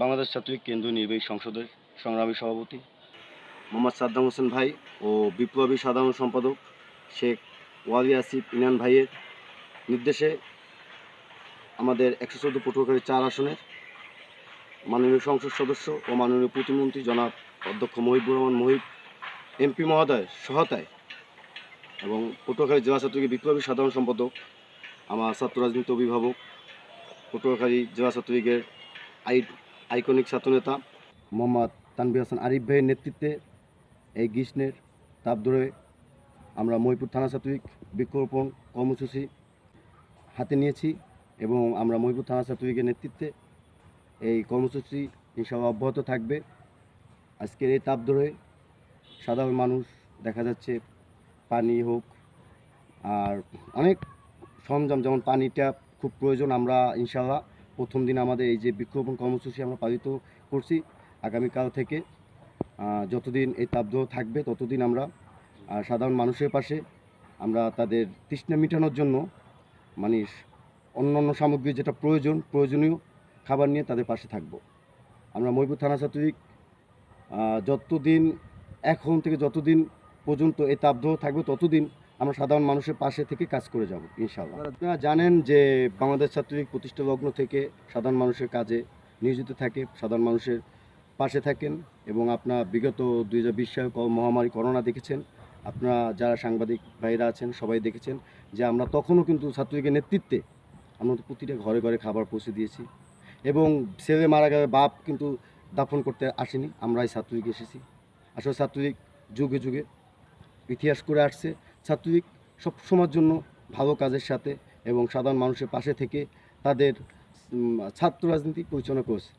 বাংলাদেশ ছাত্রলীগ কেন্দ্রীয় নির্বাহী সংসদের সংগ্রামী সভাপতি মোহাম্মদ সাদ্দাম হোসেন ভাই ও বিপ্লবী সাধারণ সম্পাদক শেখ ওয়ালি আসিফ ইনান ভাইয়ের নির্দেশে আমাদের 114 পটুয়াখালী 4 আসনের মাননীয় সংসদ সদস্য ও মাননীয় প্রতিমন্ত্রী জনাব অধ্যক্ষ মহিবুর রহমান মহিব এমপি মহোদয় সহায়তায় এবং পটুয়াখালী জেলা ছাত্রলীগের বিপ্লবী সাধারণ সম্পাদক আমার ছাত্র রাজনীতি অভিভাবক পটুয়াখালী জেলা ছাত্রলীগের আইকনিক ছাত্রনেতা মোহাম্মদ তানভীর হাসান আরিফ ভাইয়ের নেতৃত্বে এই গ্রীষ্মের তাপ ধরে আমরা মহিপুর থানা ছাত্রলীগ বৃক্ষরোপণ কর্মসূচি হাতে নিয়েছি এবং আমরা মহিপুর থানা ছাত্রলীগের নেতৃত্বে এই কর্মসূচি ইনশাআল্লাহ অব্যাহত থাকবে। আজকের এই তাপ ধরে সাধারণ মানুষ দেখা যাচ্ছে পানি হোক আর অনেক সরঞ্জাম যেমন পানিটা খুব প্রয়োজন। আমরা ইনশাআল্লাহ প্রথম দিন আমাদের এই যে বৃক্ষরোপণ কর্মসূচি আমরা পালিত করছি। আগামীকাল থেকে যতদিন এই তাপদাহ থাকবে ততদিন আমরা সাধারণ মানুষের পাশে আমরা তাদের তৃষ্ণা মেটানোর জন্য মানে অন্যান্য সামগ্রী যেটা প্রয়োজনীয় খাবার নিয়ে তাদের পাশে থাকব। আমরা মহিপুর থানা ছাত্রলীগ যতদিন এখন থেকে যতদিন পর্যন্ত এই তাপদাহ থাকবে ততদিন আমরা সাধারণ মানুষের পাশে থেকে কাজ করে যাব ইনশাআল্লাহ। আপনারা জানেন যে বাংলাদেশ ছাত্রলীগ প্রতিষ্ঠা লগ্ন থেকে সাধারণ মানুষের কাজে নিয়োজিত থাকে, সাধারণ মানুষের পাশে থাকেন এবং আপনার বিগত 2020 সালে মহামারী করোনা দেখেছেন। আপনারা যারা সাংবাদিক ভাইরা আছেন সবাই দেখেছেন যে আমরা তখনও কিন্তু ছাত্রলীগের নেতৃত্বে আমরা প্রতিটা ঘরে ঘরে খাবার পৌঁছে দিয়েছি এবং ছেলে মারা গেলে বাপ কিন্তু দাফন করতে আসেনি, আমরাই ছাত্রলীগ এসেছি। আসলে ছাত্রলীগ যুগে যুগে ইতিহাস করে আসছে। ছাত্রলীগ সবসময়ের জন্য ভালো কাজের সাথে এবং সাধারণ মানুষের পাশে থেকে তাদের ছাত্র রাজনীতি পরিচালনা করেছে।